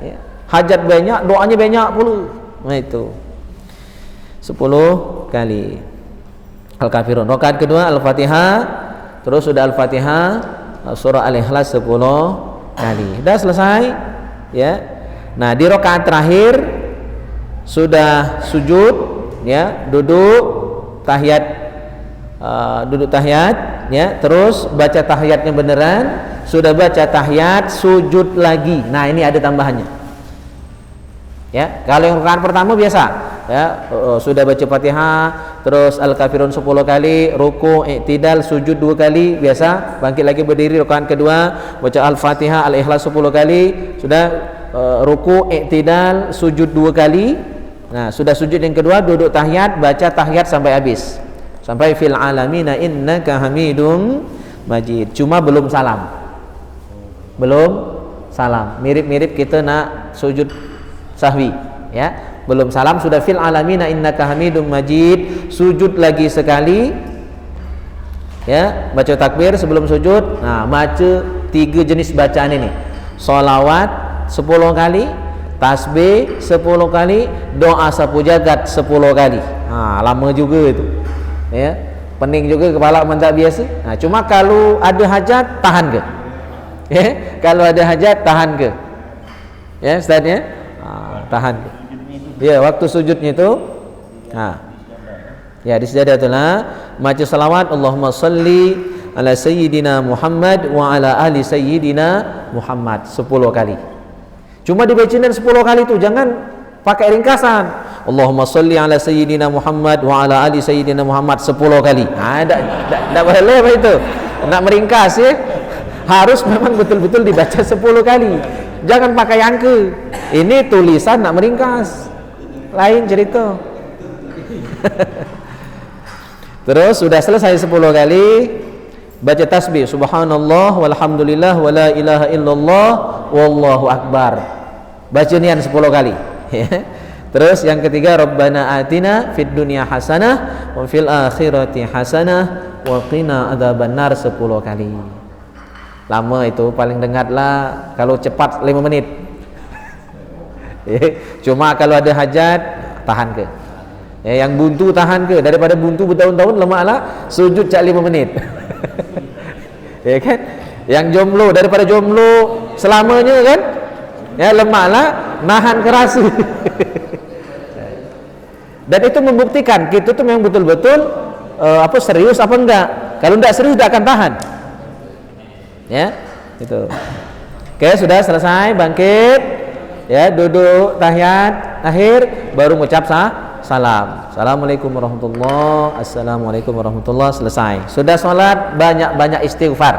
ya. Hajat banyak, doanya banyak pula. Nah itu 10 kali. Al-Kafirun. Rakaat kedua Al-Fatihah, terus sudah Al-Fatihah, surah Al-Ikhlas 10 kali. Dah selesai, ya. Nah, di rakaat terakhir sudah sujud, ya, duduk tahiyat, ya, terus baca tahiyatnya beneran, sudah baca tahiyat, sujud lagi. Nah, ini ada tambahannya. Ya, kalau yang rakaat pertama biasa, ya, sudah baca Fatihah, terus Al-Kafirun 10 kali, ruku, i'tidal, sujud 2 kali, biasa, bangkit lagi berdiri rakaat kedua, baca Al-Fatihah, Al-Ikhlas 10 kali, sudah ruku, i'tidal, sujud 2 kali. Nah, sudah sujud yang kedua, duduk tahiyat, baca tahiyat sampai habis. Sampai fil alamina innaka hamidum majid. Cuma belum salam. Belum salam. Mirip-mirip kita nak sujud sahwi, ya. Belum salam, sudah fil alamina innaka hamidum majid, sujud lagi sekali, ya, baca takbir sebelum sujud. Nah, baca 3 jenis bacaan ini. Sholawat 10 kali, tasbih 10 kali, doa sapu jagat 10 kali. Lama juga itu, ya. Pening juga kepala mantak biasa. Nah, cuma kalau ada hajat tahan ke? Ya, kalau ada hajat tahan ke? Ya, Ustaz, ya. Tahan. Ya, waktu sujudnya itu, ya, di sajdatullah baca salawat Allahumma shalli ala sayyidina Muhammad wa ala ali sayyidina Muhammad 10 kali. Cuma dibacain 10 kali itu, jangan pakai ringkasan. Allahumma shalli ala sayyidina Muhammad wa ala ali sayyidina Muhammad 10 kali. Tak boleh apa itu. Nak meringkas, ya. Harus memang betul-betul dibaca 10 kali. Jangan pakai angka. Ini tulisan nak meringkas. Lain cerita. Terus sudah selesai 10 kali, baca tasbih subhanallah walhamdulillah wala ilaha illallah wallahu akbar. Baca nian 10 kali. Terus yang ketiga, Rabbana atina fid dunya hasanah wa fil akhirati hasanah wa qina adzabannar 10 kali. Lama itu, paling dengarlah kalau cepat 5 menit. Cuma kalau ada hajat tahan ke. Yang buntu tahan ke, daripada buntu bertahun-tahun, lemaklah sujud cak 5 menit. Ya kan? Yang jomblo, daripada jomblo selamanya kan, ya, lemaklah nahan keras. Dan itu membuktikan kita tuh memang betul-betul serius apa enggak. Kalau enggak serius tidak akan tahan. Ya, itu. Oke, sudah selesai, bangkit, ya, duduk tahiyat akhir, baru mengucap salam. Assalamualaikum warahmatullahi, assalamualaikum warahmatullahi, selesai. Sudah sholat, banyak-banyak istighfar.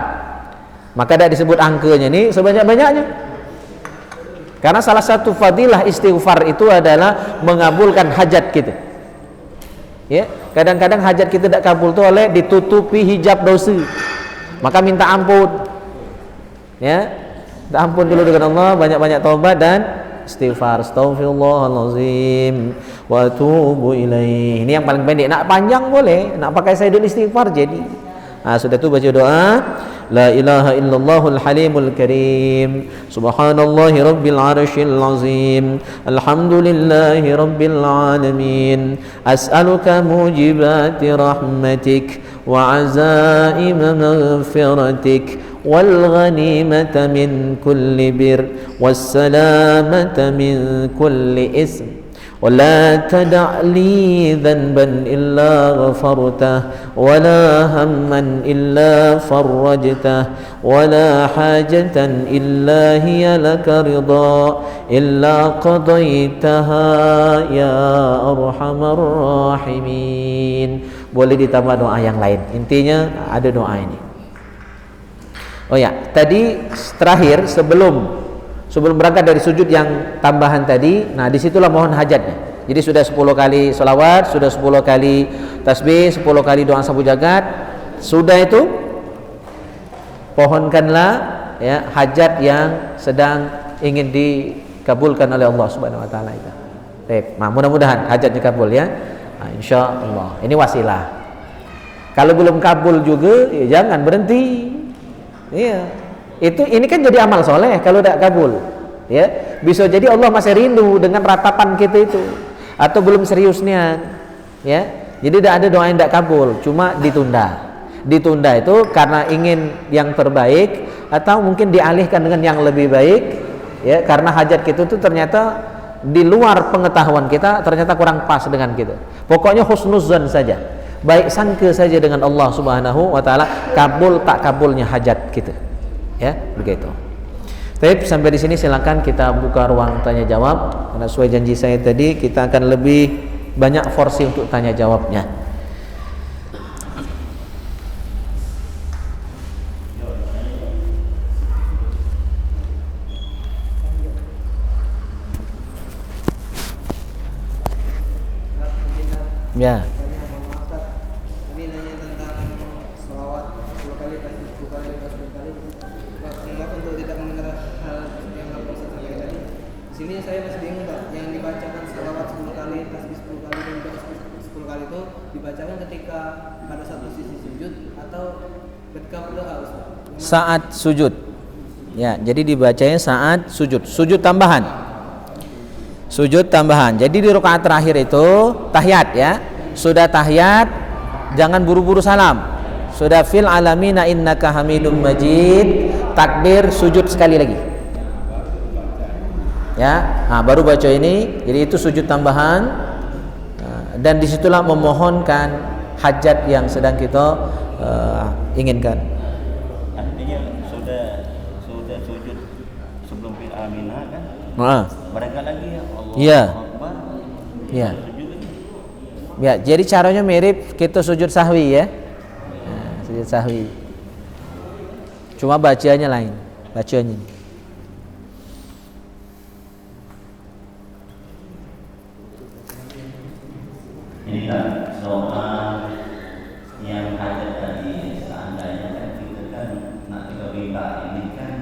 Maka tidak disebut angkanya ini sebanyak-banyaknya. Karena salah satu fadilah istighfar itu adalah mengabulkan hajat kita. Ya, kadang-kadang hajat kita tidak kabul itu oleh ditutupi hijab dosa. Maka minta ampun. Ya, minta ampun dulu dengan Allah, banyak-banyak taubat dan istighfar. Astaghfirullahalazim wa atubu ilaih. Ini yang paling pendek. Nak panjang boleh, nak pakai sayyidul istighfar jadi. Sudah tu baca doa la ilaha illallahul halimul karim subhanallahi rabbil arsyil azim alhamdulillahi rabbil alamin as'aluka mujibati rahmatik wa azaim maghfiratik wal ghanimata min kulli bir was salamata min kulli ism ولا تدع لي ذنبا إلا غفرته ولا هما إلا فرجته ولا حاجة إلا هي لك رضا إلا قضيتها يا أرحم الراحمين. Boleh ditambah doa yang lain, intinya ada doa ini. Oh ya, tadi terakhir sebelum berangkat dari sujud yang tambahan tadi, nah disitulah mohon hajatnya. Jadi sudah 10 kali sholawat, sudah 10 kali tasbih, 10 kali doa sapu jagat, sudah itu pohonkanlah, ya, hajat yang sedang ingin dikabulkan oleh Allah Subhanahu Wa Taala itu. Baik, nah, mudah-mudahan hajatnya kabul, ya. Nah, insya Allah. Ini wasilah. Kalau belum kabul juga, ya jangan berhenti. Iya. Ini kan jadi amal soleh kalau tidak kabul. Ya, bisa jadi Allah masih rindu dengan ratapan kita itu, atau belum seriusnya, ya. Jadi tidak ada doa yang tidak kabul, cuma ditunda. Ditunda itu karena ingin yang terbaik, atau mungkin dialihkan dengan yang lebih baik, ya. Karena hajat kita itu ternyata di luar pengetahuan kita, ternyata kurang pas dengan kita. Pokoknya husnuzan saja, baik sangka saja dengan Allah Subhanahu wa taala, kabul tak kabulnya hajat kita. Ya, begitu. Baik, sampai di sini silakan kita buka ruang tanya jawab. Karena sesuai janji saya tadi, kita akan lebih banyak porsi untuk tanya jawabnya. Ya. Ini nanya tentang selawat 10 kali, 10 kali, 10 kali. Maaf untuk tidak mendengar hal yang Pak Ustaz sampaikan tadi. Di sini saya masih bingung, Pak. Yang dibacakan selawat 10 kali, tasbih 10 kali, dan juga 10 kali itu dibacakan ketika pada satu sisi sujud atau ketika berdoa, Ustaz? Saat sujud. Ya, jadi dibacanya saat sujud. Sujud tambahan. Sujud tambahan. Jadi di rakaat terakhir itu tahiyat, ya. Sudah tahiyat, jangan buru-buru salam. Sudah fil alamina innaka hamidum majid, takbir, sujud sekali lagi. Ya, nah, baru baca ini. Jadi itu sujud tambahan. Dan disitulah memohonkan hajat yang sedang kita inginkan. Artinya sudah sujud sebelum fil alamina kan? Mereka lagi ya Allah. Iya. Akbar. Iya. Sujud lagi. Ya, jadi caranya mirip kita sujud sahwi, ya. Nah, sujud sahwi. Cuma bacanya lain, bacanya. Ini kan doa yang hajat tadi, seandainya kan kita kan nak kita minta ini kan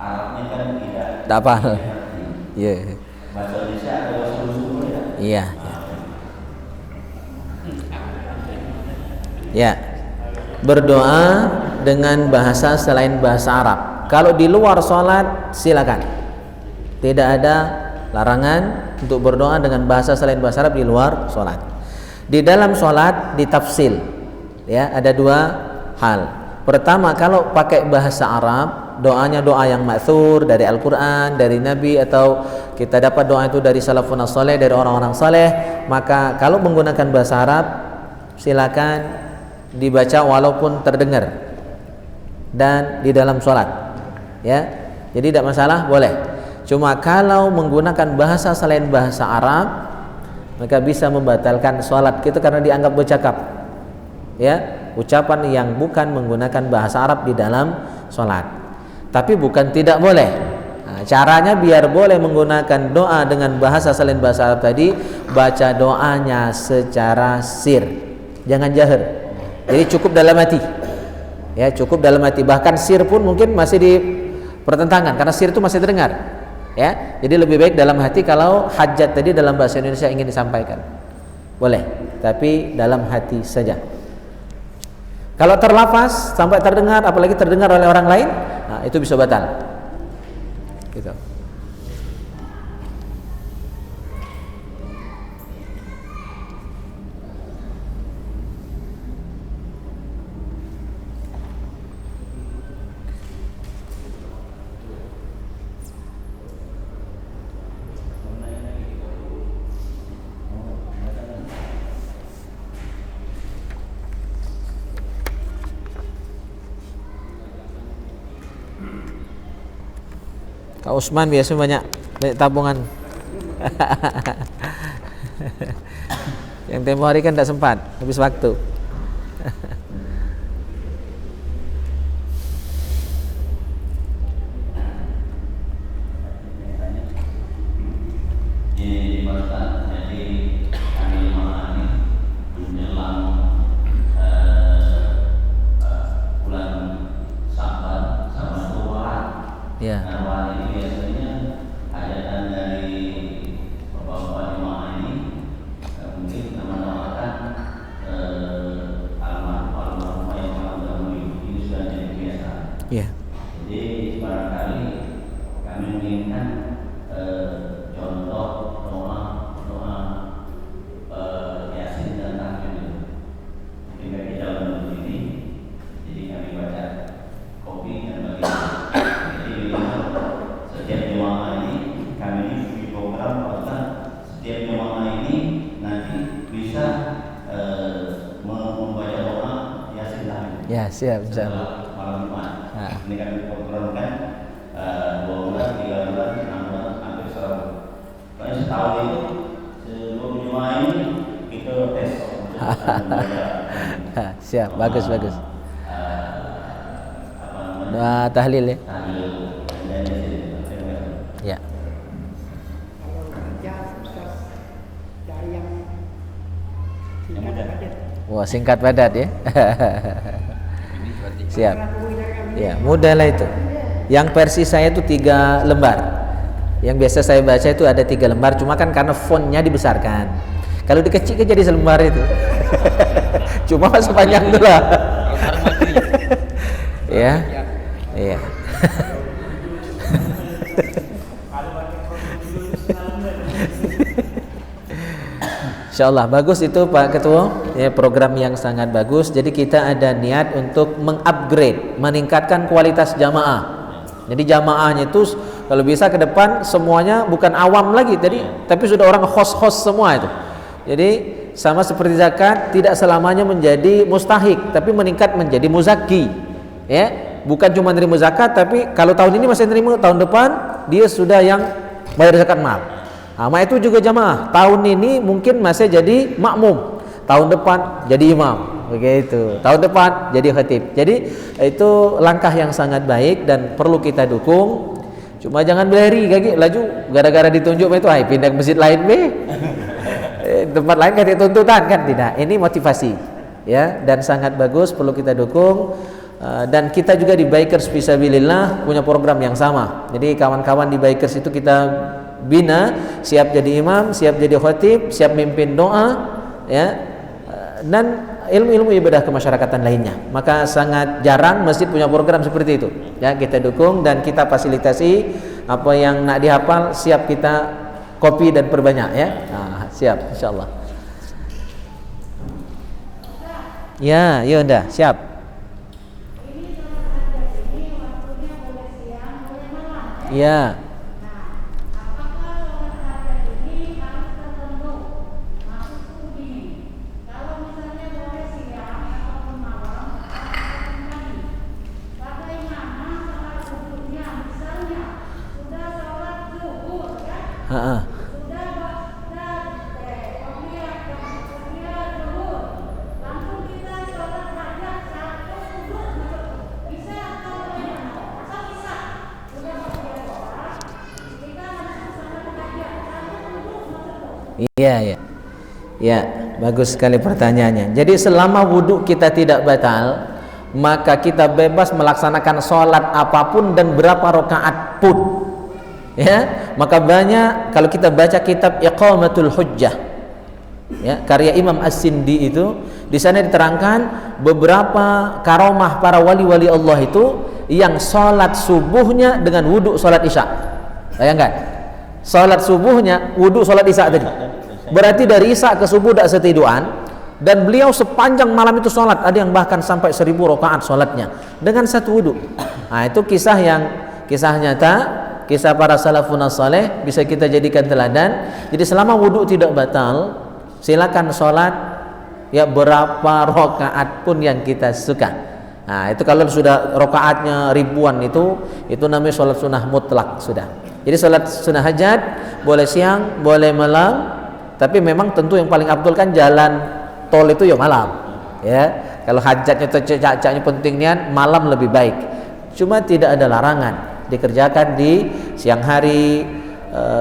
Arabnya kan tidak. Tak apa. Iya. Bahasa Indonesia ada usul-usul ya. Iya. Ya. Berdoa dengan bahasa selain bahasa Arab. Kalau di luar sholat silakan. Tidak ada larangan untuk berdoa dengan bahasa selain bahasa Arab di luar sholat. Di dalam sholat ditafsil. Ya, ada dua hal. Pertama, kalau pakai bahasa Arab, doanya doa yang ma'thur dari Al-Quran, dari Nabi, atau kita dapat doa itu dari salafun saleh, dari orang-orang saleh, maka kalau menggunakan bahasa Arab silakan dibaca walaupun terdengar dan di dalam sholat, ya. Jadi tidak masalah, boleh. Cuma kalau menggunakan bahasa selain bahasa Arab, maka bisa membatalkan sholat kita karena dianggap bercakap, ya, ucapan yang bukan menggunakan bahasa Arab di dalam sholat. Tapi bukan tidak boleh. Nah, caranya biar boleh menggunakan doa dengan bahasa selain bahasa Arab tadi, baca doanya secara sir, jangan jahar. Jadi cukup dalam hati, ya, cukup dalam hati. Bahkan sir pun mungkin masih di pertentangan karena sir itu masih terdengar, ya. Jadi lebih baik dalam hati. Kalau hajat tadi dalam bahasa Indonesia ingin disampaikan, boleh, tapi dalam hati saja. Kalau terlafaz sampai terdengar, apalagi terdengar oleh orang lain, nah itu bisa batal. Gitu. Kak Usman biasanya banyak tabungan. Yang tempo hari kan tidak sempat, habis waktu. Ya. Nah, ini biasanya hajatan dari bapak-bapak jemaah ini mungkin menamakan Ya, siap insyaallah. Malam Jumat. Nah. Ini kan program kan 2 bulan, 3 bulan, 6 bulan, hampir setahun. Pokoknya setahun itu sebelum Jumat ini kita tes. Siap, bagus. Apa namanya? Doa tahlil ya. Tahlil. Ya. Kalau kerja Ustaz dari yang singkat mudah. padat. Wah, singkat padat ya. Siap. Ya, mudah lah itu. Yang versi saya itu 3 lembar. Yang biasa saya baca itu ada 3 lembar, cuma kan karena fontnya dibesarkan. Kalau dikecil jadi selembar itu. Cuma sepanjang itu lah. Ya. Iya. Insyaallah bagus itu Pak Ketua, ya program yang sangat bagus. Jadi kita ada niat untuk mengupgrade, meningkatkan kualitas jamaah. Jadi jamaahnya itu kalau bisa ke depan semuanya bukan awam lagi tadi, tapi sudah orang host semua itu. Jadi sama seperti zakat, tidak selamanya menjadi mustahik, tapi meningkat menjadi muzaki. Ya, bukan cuma nerima zakat, tapi kalau tahun ini masih nerima, tahun depan dia sudah yang bayar zakat mal. Itu juga jamaah. Tahun ini mungkin masih jadi makmum, tahun depan jadi imam, begitu. Tahun depan jadi khatib. Jadi itu langkah yang sangat baik dan perlu kita dukung. Cuma jangan berlari kaki laju gara-gara ditunjuk itu, pindah ke masjid lain tempat lain kan tuntutan kan, tidak. Ini motivasi, ya, dan sangat bagus, perlu kita dukung. Dan kita juga di Bikers Fisabilillah punya program yang sama. Jadi kawan-kawan di Bikers itu kita bina, siap jadi imam, siap jadi khatib, siap mimpin doa, ya, dan ilmu-ilmu ibadah kemasyarakatan lainnya. Maka sangat jarang masjid punya program seperti itu. Ya, kita dukung dan kita fasilitasi apa yang nak dihafal, siap kita copy dan perbanyak, ya. Siap insyaallah. Ya, Yunda, siap. Ya. Iya. Ya, bagus sekali pertanyaannya. Jadi selama wudhu kita tidak batal, maka kita bebas melaksanakan sholat apapun dan berapa rakaat pun. Ya, maka banyak kalau kita baca kitab Iqamatul Hujjah, ya, karya Imam As-Sindi itu, di sana diterangkan beberapa karomah para wali-wali Allah itu yang sholat subuhnya dengan wudhu sholat isya. Bayangkan, sholat subuhnya wudhu sholat isya tadi. Berarti dari isya ke subuh tidak setiduan, dan beliau sepanjang malam itu sholat, ada yang bahkan sampai 1000 rakaat sholatnya dengan satu wudhu. Itu kisah nyata, kisah para salafun saleh, bisa kita jadikan teladan. Jadi selama wudhu tidak batal, silakan sholat ya berapa rakaat pun yang kita suka. Itu kalau sudah rakaatnya ribuan itu namanya sholat sunnah mutlak sudah. Jadi sholat sunnah hajat boleh siang, boleh malam. Tapi memang tentu yang paling abdul kan jalan tol itu ya malam, ya. Kalau hajatnya cacaknya pentingnya malam lebih baik. Cuma tidak ada larangan dikerjakan di siang hari,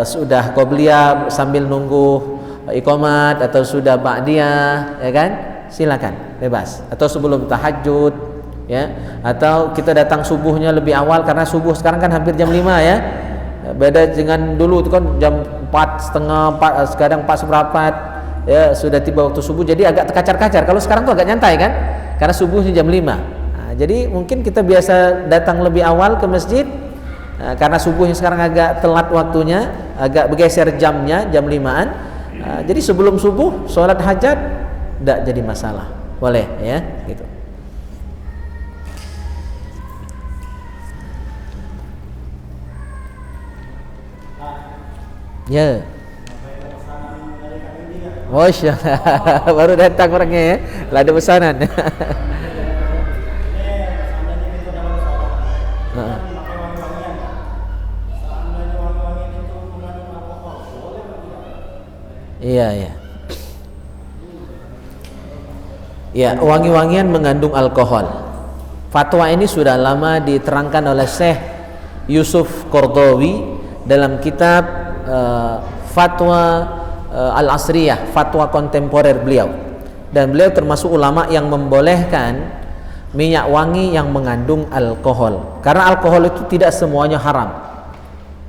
sudah qobliyah sambil nunggu iqamat, atau sudah ba'diyah, ya kan? Silakan, bebas. Atau sebelum tahajud, ya. Atau kita datang subuhnya lebih awal, karena subuh sekarang kan hampir jam 5, ya. Beda dengan dulu itu kan jam 4:30, 4, sekarang 4:15, ya, sudah tiba waktu subuh, jadi agak terkacar-kacar. Kalau sekarang tuh agak nyantai kan, karena subuhnya jam 5. Jadi mungkin kita biasa datang lebih awal ke masjid, karena subuhnya sekarang agak telat waktunya, agak bergeser jamnya, jam 5-an. Jadi sebelum subuh sholat hajat tidak jadi masalah, boleh, ya, gitu. Ya. Masya Allah, baru datang orangnya, ya. Lah ada pesanan. Iya, iya. Ya, wangi-wangian mengandung alkohol. Fatwa ini sudah lama diterangkan oleh Syekh Yusuf Qaradawi dalam kitab Fatwa Al-Asriyah, fatwa kontemporer beliau. Dan beliau termasuk ulama yang membolehkan minyak wangi yang mengandung alkohol. Karena alkohol itu tidak semuanya haram.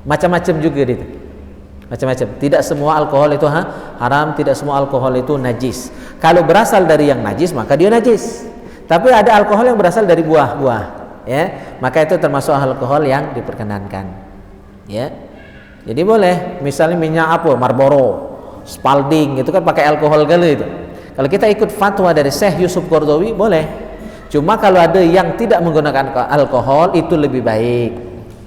Macam-macam juga itu. Macam-macam. Tidak semua alkohol itu haram, tidak semua alkohol itu najis. Kalau berasal dari yang najis, maka dia najis. Tapi ada alkohol yang berasal dari buah-buah, ya. Maka itu termasuk alkohol yang diperkenankan. Ya. Jadi boleh, misalnya minyak apa? Marlboro, Spalding, itu kan pakai alkohol kali itu. Kalau kita ikut fatwa dari Syekh Yusuf Qaradawi boleh. Cuma kalau ada yang tidak menggunakan alkohol itu lebih baik,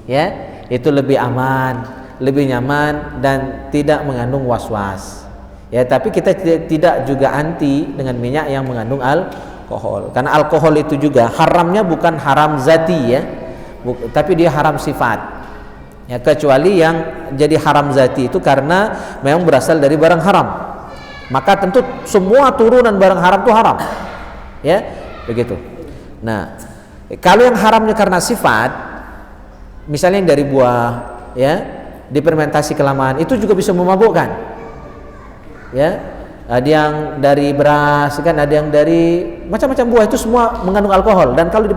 ya. Itu lebih aman, lebih nyaman dan tidak mengandung was-was. Ya, tapi kita tidak juga anti dengan minyak yang mengandung alkohol. Karena alkohol itu juga haramnya bukan haram zati, ya. Tapi dia haram sifat. Ya, kecuali yang jadi haram zati itu karena memang berasal dari barang haram. Maka tentu semua turunan barang haram itu haram. Ya, begitu. Nah, kalau yang haramnya karena sifat, misalnya yang dari buah, ya, difermentasi kelamaan, itu juga bisa memabukkan. Ya, ada yang dari beras, kan, ada yang dari macam-macam buah, itu semua mengandung alkohol. Dan kalau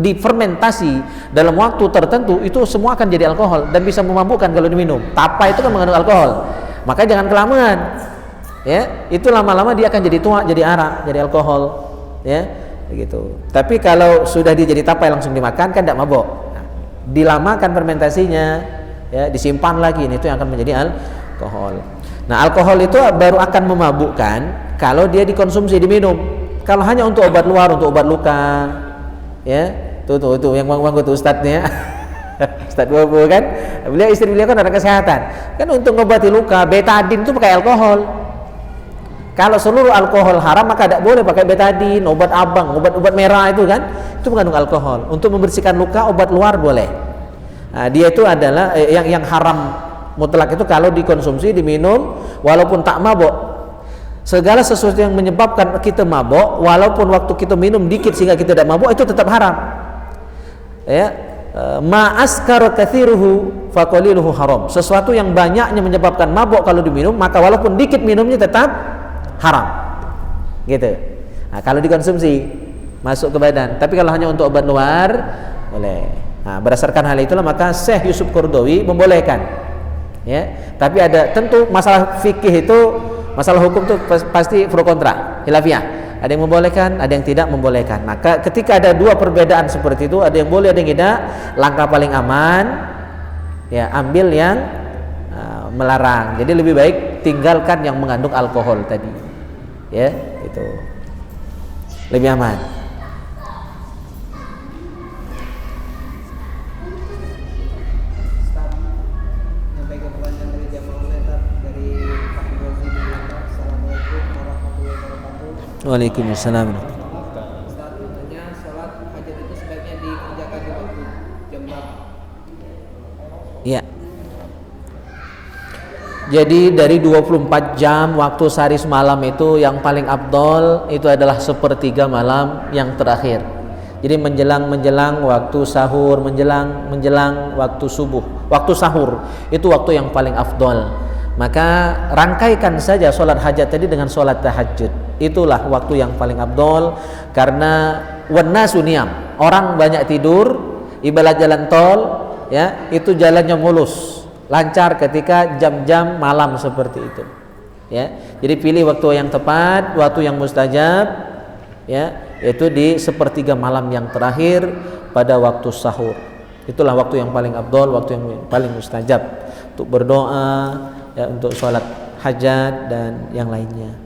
difermentasi dalam waktu tertentu, itu semua akan jadi alkohol dan bisa memabukkan kalau diminum. Tapa itu kan mengandung alkohol, maka jangan kelamaan. Ya, itu lama-lama dia akan jadi tua, jadi arak, jadi alkohol, ya, begitu. Tapi kalau sudah dia jadi tapai langsung dimakan kan tidak mabok. Nah, dilamakan fermentasinya, ya, disimpan lagi, itu yang akan menjadi alkohol. Nah, alkohol itu baru akan memabukkan kalau dia dikonsumsi, diminum. Kalau hanya untuk obat luar, untuk obat luka, ya, tuh yang bang tuh ustadznya, Ustadz Bobo kan, istri beliau kan orang kesehatan, kan untuk ngobati luka, betadin itu pakai alkohol. Kalau seluruh alkohol haram maka tidak boleh pakai betadin, obat abang, obat merah itu kan, itu mengandung alkohol. Untuk membersihkan luka obat luar boleh. Nah, dia itu adalah yang haram mutlak itu kalau dikonsumsi, diminum, walaupun tak mabok. Segala sesuatu yang menyebabkan kita mabok, walaupun waktu kita minum dikit sehingga kita tidak mabok, itu tetap haram. Ya, ma'askara kathiruhu faqaliluhu haram. Sesuatu yang banyaknya menyebabkan mabok kalau diminum, maka walaupun dikit minumnya tetap haram, gitu. Nah, kalau dikonsumsi masuk ke badan, tapi kalau hanya untuk obat luar boleh. Nah, berdasarkan hal itulah maka Syekh Yusuf Qaradawi membolehkan, ya. Tapi ada tentu masalah fikih itu, masalah hukum itu pasti pro kontra, khilafiyah. Ada yang membolehkan, ada yang tidak membolehkan. Maka ketika ada dua perbedaan seperti itu, ada yang boleh, ada yang tidak, langkah paling aman, ya, ambil yang melarang. Jadi lebih baik tinggalkan yang mengandung alkohol tadi, ya, itu lebih aman. Sampai ke pertanyaan dari jamaah online dari Pak Gozi di Jakarta. Assalamualaikum warahmatullahi wabarakatuh. Waalaikumsalam. Ustaz, tanya, sholat hajat itu sebaiknya dikerjakan di waktu jam berapa? Ya. Jadi dari 24 jam waktu sehari semalam itu yang paling afdol itu adalah sepertiga malam yang terakhir. Jadi menjelang waktu sahur, menjelang waktu subuh, waktu sahur itu waktu yang paling afdol. Maka rangkaikan saja sholat hajat tadi dengan sholat tahajud. Itulah waktu yang paling afdol karena wannasu niyam, orang banyak tidur, ibarat jalan tol, ya, itu jalannya mulus, lancar ketika jam-jam malam seperti itu, ya. Jadi pilih waktu yang tepat, waktu yang mustajab, ya, yaitu di sepertiga malam yang terakhir pada waktu sahur. Itulah waktu yang paling afdol, waktu yang paling mustajab untuk berdoa, ya, untuk sholat hajat dan yang lainnya.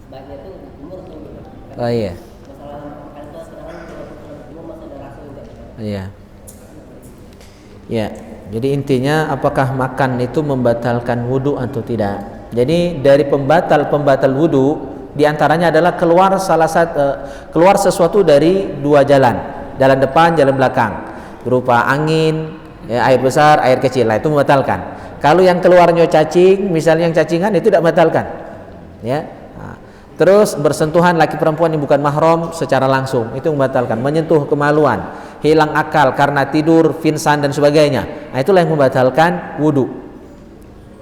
Sebaiknya itu umur tuh. Oh iya. Masalah kan itu sekarang Iya. Ya, jadi intinya apakah makan itu membatalkan wudu atau tidak? Jadi dari pembatal wudu diantaranya adalah keluar sesuatu dari dua jalan depan, jalan belakang, berupa angin, ya, air besar, air kecil. Nah, itu membatalkan. Kalau yang keluarnya cacing, misalnya yang cacingan itu tidak membatalkan. Ya. Nah, terus bersentuhan laki perempuan yang bukan mahram secara langsung itu membatalkan. Menyentuh kemaluan, hilang akal karena tidur, pingsan dan sebagainya. Nah, itulah yang membatalkan wudu.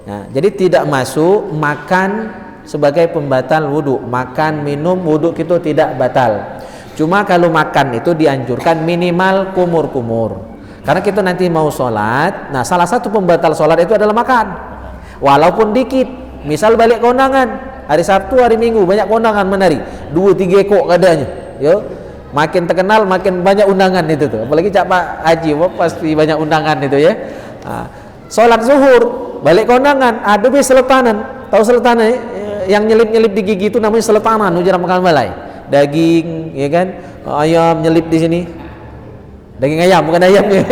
Nah, jadi tidak masuk makan sebagai pembatal wudu. Makan, minum, wudu itu tidak batal. Cuma kalau makan itu dianjurkan minimal kumur-kumur. Karena kita nanti mau sholat, nah salah satu pembatal sholat itu adalah makan. Walaupun dikit. Misal balik kondangan, hari Sabtu, hari Minggu banyak kondangan menari, 2-3 ekor kadanya. Yo, makin terkenal makin banyak undangan itu tuh. Apalagi Cak Pak Haji, pasti banyak undangan itu ya. Nah, sholat zuhur, balik kondangan, ada seletanan. Tahu seletanan yang nyelip-nyelip di gigi itu namanya seletanan, ujar makan balai. Daging, ya kan, ayam nyelip di sini. Daging ayam, bukan ayamnya.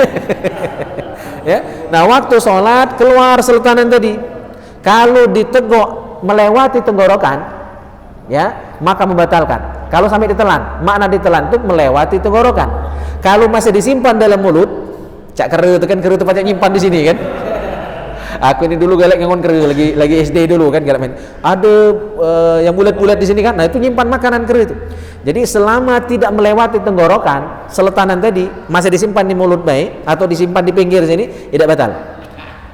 Ya. Nah, waktu sholat keluar seletanan tadi. Kalau diteguk melewati tenggorokan, ya, maka membatalkan. Kalau sampai ditelan, makna ditelan itu melewati tenggorokan. Kalau masih disimpan dalam mulut, cak keru itu kan, keru itu banyak nyimpan di sini kan. Aku ini dulu galak ngangon keru lagi SD dulu kan, galak main. Ada yang bulat-bulat di sini kan. Nah, itu nyimpan makanan keru itu. Jadi selama tidak melewati tenggorokan, seletanan tadi masih disimpan di mulut baik atau disimpan di pinggir sini, tidak batal.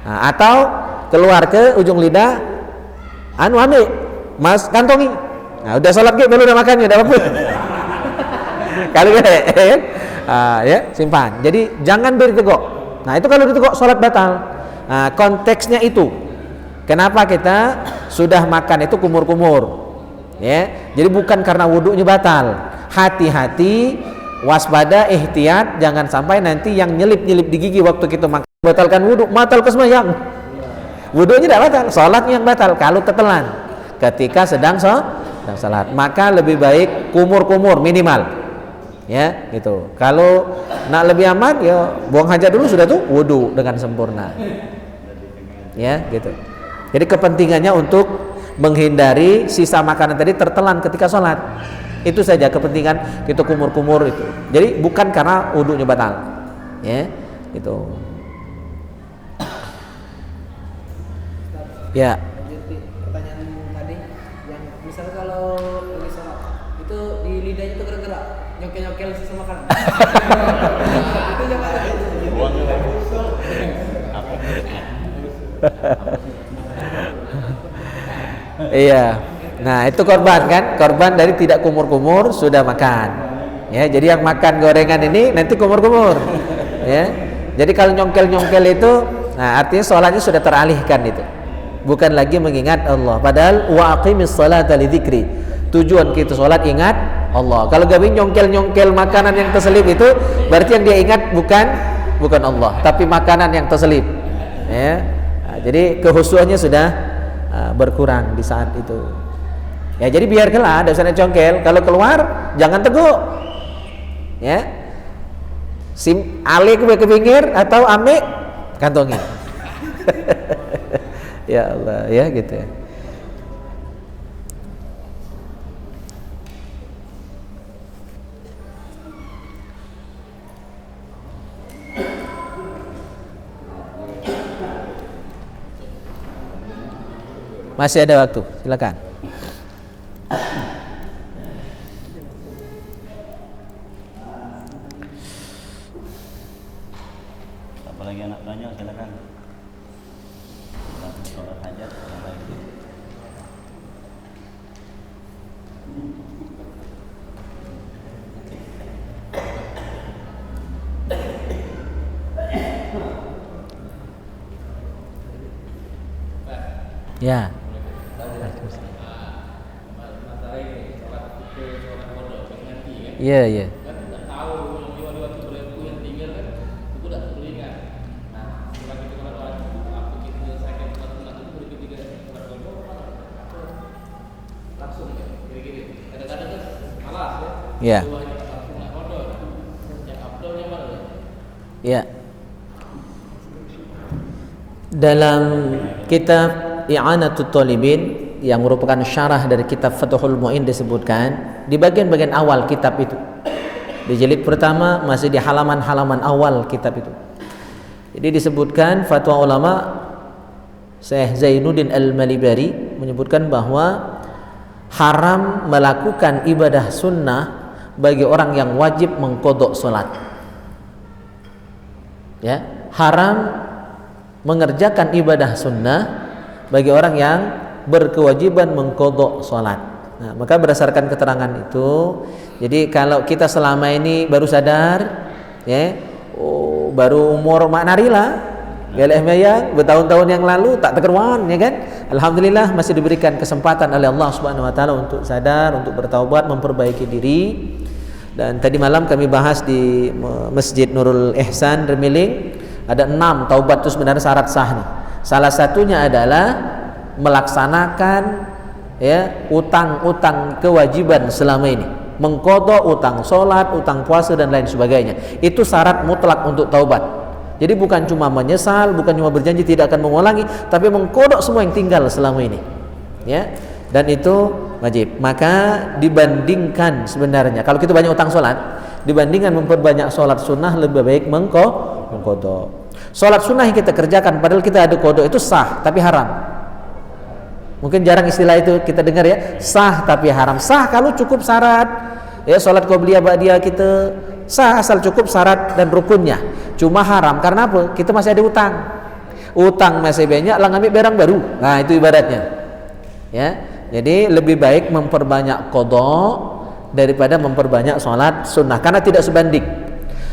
Nah, atau keluar ke ujung lidah, ambil, mas kantongi. Nah, udah sholat ke, baru udah makannya, udah apa-apa. Kalau ya, simpan. Jadi jangan diteguk. Nah, itu kalau diteguk sholat batal. Nah, konteksnya itu. Kenapa kita sudah makan itu kumur-kumur? Ya, jadi bukan karena wudunya batal. Hati-hati, waspada, ihtiyat, jangan sampai nanti yang nyelip-nyelip di gigi waktu kita makan batalkan wudu, batal kesembahyang. Wudunya tidak batal, sholatnya yang batal kalau tetelan ketika sedang sholat. Maka lebih baik kumur-kumur minimal. Ya, gitu. Kalau nak lebih aman, ya buang hajat dulu sudah tuh wudu dengan sempurna. Ya, gitu. Jadi kepentingannya untuk menghindari sisa makanan tadi tertelan ketika sholat. Itu saja kepentingan kita kumur-kumur itu. Jadi bukan karena wudunya batal. Ya, gitu. Ya. Jadi pertanyaan tadi, yang misal kalau lagi sholat itu di lidahnya itu gerak-gerak, nyokel-nyokel sisa makanan. Itu jangan. Iya. Nah, itu korban kan? Korban dari tidak kumur-kumur sudah makan. Ya, jadi yang makan gorengan ini nanti kumur-kumur. Ya. Jadi kalau nyongkel-nyongkel itu, nah artinya sholatnya sudah teralihkan itu. Bukan lagi mengingat Allah. Padahal wa aqimis sholata lidzikri. Tujuan kita sholat ingat Allah. Kalau gabi nyongkel-nyongkel makanan yang terselip itu berarti yang dia ingat bukan Allah, tapi makanan yang terselip. Ya. Nah, jadi kehusuannya sudah berkurang di saat itu. Ya, jadi biarkanlah, ada sana congkel. Kalau keluar jangan teguk. Ya. Alik ke pinggir atau ambil kantongi. Ya Allah, ya gitu ya. Masih ada waktu, silakan. Apalagi anak tanya, silakan. Sholat hajat, lagi. Ya. Iya, iya. Ya. Ya. Dalam kitab I'anatul Talibin yang merupakan syarah dari kitab Fathul Mu'in disebutkan di bagian-bagian awal kitab itu. Di jilid pertama masih di halaman-halaman awal kitab itu. Jadi disebutkan fatwa ulama Syekh Zainuddin Al-Malibari menyebutkan bahwa haram melakukan ibadah sunnah bagi orang yang wajib mengqadha salat. Ya, haram mengerjakan ibadah sunnah bagi orang yang berkewajiban mengqadha salat. Nah, maka berdasarkan keterangan itu, jadi kalau kita selama ini baru sadar, ya, baru umur maknarila, galih mayang bertahun-tahun yang lalu tak terkeruan, ya kan? Alhamdulillah masih diberikan kesempatan oleh Allah Subhanahu wa taala untuk sadar, untuk bertaubat, memperbaiki diri. Dan tadi malam kami bahas di Masjid Nurul Ihsan Remiling, ada 6 taubat itu sebenarnya syarat sah nih. Salah satunya adalah melaksanakan ya utang-utang kewajiban selama ini, mengqadha utang salat, utang puasa dan lain sebagainya. Itu syarat mutlak untuk taubat. Jadi bukan cuma menyesal, bukan cuma berjanji tidak akan mengulangi, tapi mengqadha semua yang tinggal selama ini. Ya. Dan itu wajib. Maka dibandingkan sebenarnya kalau kita banyak utang salat, dibandingkan memperbanyak salat sunnah lebih baik mengqadha. Salat sunnah yang kita kerjakan padahal kita ada qadha itu sah tapi haram. Mungkin jarang istilah itu kita dengar ya, sah tapi haram. Sah kalau cukup syarat. Ya, salat qabliyah ba'diyah kita sah asal cukup syarat dan rukunnya. Cuma haram karena apa? Kita masih ada utang. Utang masih banyak lah ngambil barang baru. Nah, itu ibaratnya. Ya. Jadi lebih baik memperbanyak qadha daripada memperbanyak salat sunnah karena tidak sebanding.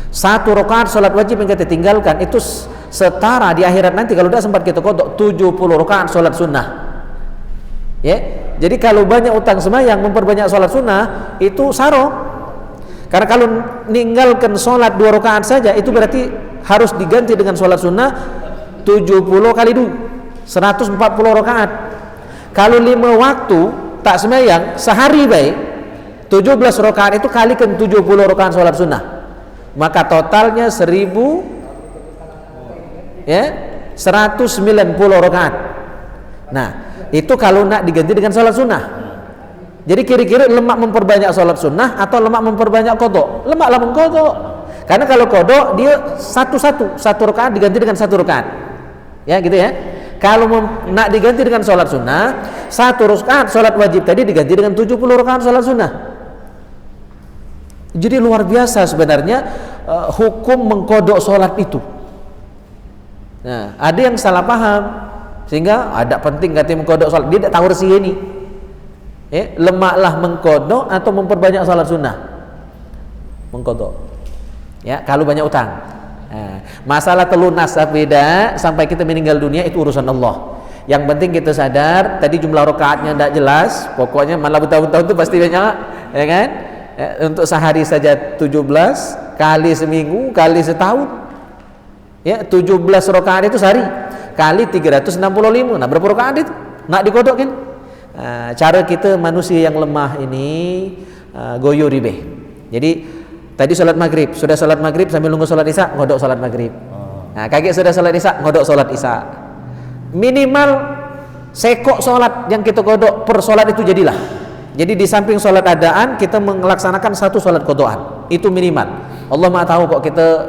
1 rakaat salat wajib yang kita tinggalkan itu setara di akhirat nanti kalau tidak sempat kita qadha 70 rakaat salat sunnah. Ya. Jadi kalau banyak utang sembahyang memperbanyak salat sunnah itu saro. Karena kalau meninggalkan salat 2 rakaat saja itu berarti harus diganti dengan salat sunnah 70 kali 2 140 rakaat. Kalau 5 waktu tak sembahyang sehari baik 17 rakaat itu kalikan 70 rakaat salat sunnah. Maka totalnya 1000 ya 190 rakaat. Nah, itu kalau nak diganti dengan salat sunnah. Jadi kira-kira lemak memperbanyak salat sunnah atau lemak memperbanyak qadha? Lemaklah mengqadha. Karena kalau qadha dia satu rakaat diganti dengan 1 rakaat. Ya, gitu ya. Kalau nak diganti dengan salat sunnah, 1 rakaat salat wajib tadi diganti dengan 70 rakaat salat sunnah. Jadi luar biasa sebenarnya hukum mengqadha salat itu. Nah, ada yang salah paham sehingga ada penting katanya mengqadha salat, dia tidak tahu resi ini. Lemaklah mengqadha atau memperbanyak salat sunnah. Mengqadha. Ya, kalau banyak utang. Nah, masalah telunas beda sampai kita meninggal dunia itu urusan Allah. Yang penting kita sadar tadi jumlah rakaatnya tidak jelas, pokoknya malah bertahun-tahun itu pasti banyak, ya kan? Ya, untuk sehari saja 17 kali seminggu kali setahun. Ya, 17 rakaat itu sehari kali 365. Nah, berapa rakaat itu? Nak dikodok kan? Nah, cara kita manusia yang lemah ini goyo ribeh. Jadi tadi sholat maghrib, sudah sholat maghrib sambil nunggu sholat isya, ngodok sholat maghrib. Nah, kakek sudah sholat isya, ngodok sholat isya. Minimal sekok sholat yang kita kodok per sholat itu jadilah. Jadi di samping sholat adaan kita melaksanakan 1 sholat kodokan. Itu minimal. Allah Maha tahu kok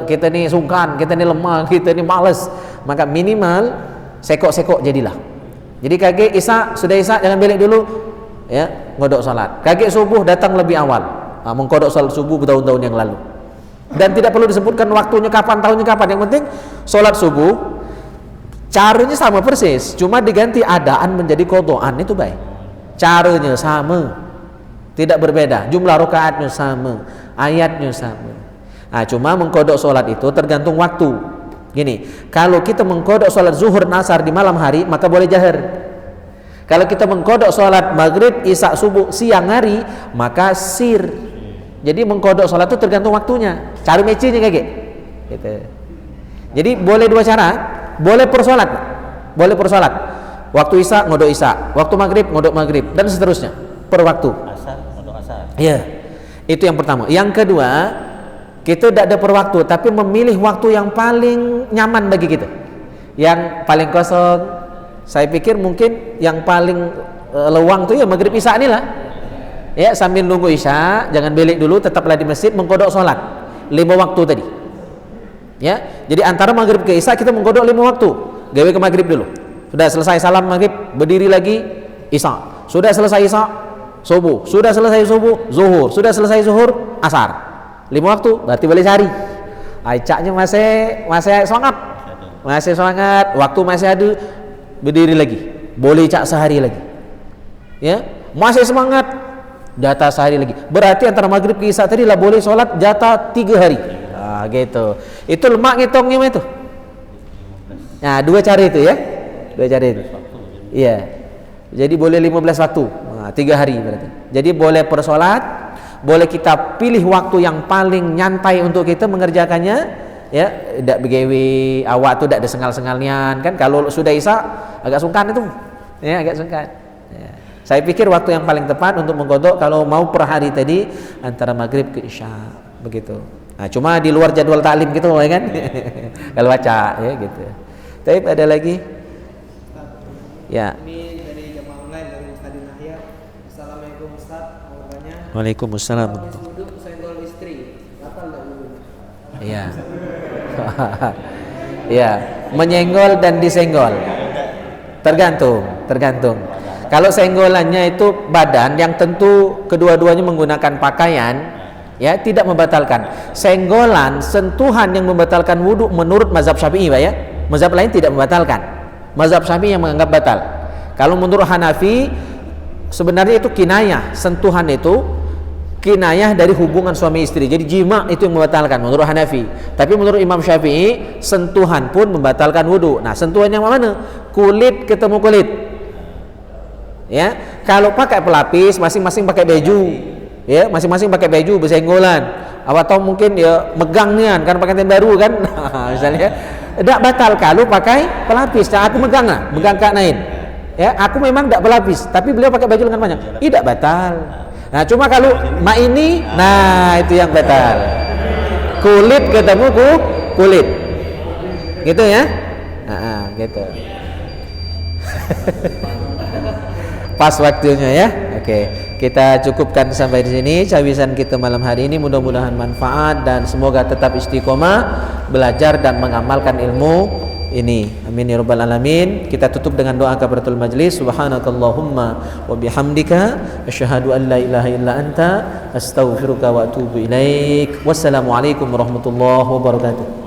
kita ni sungkan, kita ni lemah, kita ni malas. Maka minimal sekok-sekok jadilah. Jadi kakek isya, sudah isya jangan balik dulu, ya ngodok sholat. Kakek subuh datang lebih awal. Mengkodok sholat subuh bertahun-tahun yang lalu. Dan tidak perlu disebutkan waktunya kapan, tahunnya kapan. Yang penting sholat subuh caranya sama persis, cuma diganti adaan menjadi kodokan, itu baik. Caranya sama, tidak berbeda. Jumlah rakaatnya sama, ayatnya sama. Nah, cuma mengkodok sholat itu tergantung waktu. Gini, kalau kita mengkodok sholat zuhur nasar di malam hari maka boleh jahar. Kalau kita mengkodok sholat maghrib isya subuh siang hari maka sir. Jadi mengkodok sholat itu tergantung waktunya. Cari mecinya kayak gitu. Jadi boleh 2 cara. Boleh per sholat, boleh per sholat. Waktu isya ngodok isya, waktu maghrib ngodok maghrib, dan seterusnya per waktu. Asar, ngodok asar. Iya, itu yang pertama. Yang kedua, Kita tidak ada per waktu, tapi memilih waktu yang paling nyaman bagi kita, yang paling kosong. Saya pikir mungkin yang paling lewang tuh ya maghrib isya inilah. Ya, sambil nunggu isya, jangan belik dulu, tetaplah di masjid mengkodok sholat 5 waktu tadi. Ya, jadi antara maghrib ke isya kita mengkodok 5 waktu. Gawe ke maghrib dulu. Sudah selesai salam maghrib, berdiri lagi isya. Sudah selesai isya, subuh. Sudah selesai subuh, zuhur. Sudah selesai zuhur, asar. 5 waktu, berarti boleh cari. Aicaknya masih semangat, waktu masih ada, berdiri lagi, boleh cak sehari lagi. Ya, masih semangat, jatah sehari lagi. Berarti antara maghrib ke isya tadi lah boleh sholat jatah 3 hari. Nah, gitu. Itu lemak ngitungnya itu. Nah, 2 cara itu ya. 2 cara itu. Iya. Jadi boleh 15 waktu. Nah, 3 hari berarti. Jadi boleh per sholat, boleh kita pilih waktu yang paling nyantai untuk kita mengerjakannya, ya, tidak begawe awak tuh tidak ada sengal-sengalnya kan. Kalau sudah isya agak sungkan itu, ya, agak sungkan. Ya. Saya pikir waktu yang paling tepat untuk mengkodok kalau mau per hari tadi antara maghrib ke isya, begitu. Nah, cuma di luar jadwal taklim gitu, ya kan? Kalau baca, ya gitu. Tapi ada lagi, ya. Ini dari jamaah online dari Ustaz Nahya. Assalamualaikum Ustaz, mau bertanya. Waalaikumsalam. Habis wudhu senggol istri, batal nggak wudhu? Iya. Iya, menyenggol dan disenggol. Tergantung. Kalau senggolannya itu badan yang tentu kedua-duanya menggunakan pakaian, ya, tidak membatalkan. Senggolan, sentuhan yang membatalkan wudhu menurut mazhab Syafi'i, Pak, ya. Mazhab lain tidak membatalkan. Mazhab Syafi'i yang menganggap batal. Kalau menurut Hanafi sebenarnya itu kinayah, sentuhan itu kinayah dari hubungan suami istri. Jadi jima itu yang membatalkan menurut Hanafi. Tapi menurut Imam Syafi'i, sentuhan pun membatalkan wudhu. Nah, sentuhan yang mana? Kulit ketemu kulit. Ya, kalau pakai pelapis, masing-masing pakai baju. Ya, masing-masing pakai baju bersenggolan. Atau mungkin ya megang nian kan pakaian baru kan. Misalnya, tidak batal kalau pakai pelapis. Nah, aku megang Kak Nain. Ya, aku memang tidak pelapis, tapi beliau pakai baju lengan panjang. Tidak batal. Nah, cuma kalau mak ini, nah itu yang batal. Kulit ketemu kulit. Gitu ya? Nah, gitu. Pas waktunya ya. Oke, kita cukupkan sampai di sini cawisan kita malam hari ini. Mudah-mudahan manfaat dan semoga tetap istiqomah belajar dan mengamalkan ilmu ini. Amin ya rabbal alamin. Kita tutup dengan doa kafaratul majlis. Subhanakallahumma wa bihamdika asyhadu an la ilaha illa anta astaghfiruka wa atubu ilaik. Wassalamualaikum warahmatullahi wabarakatuh.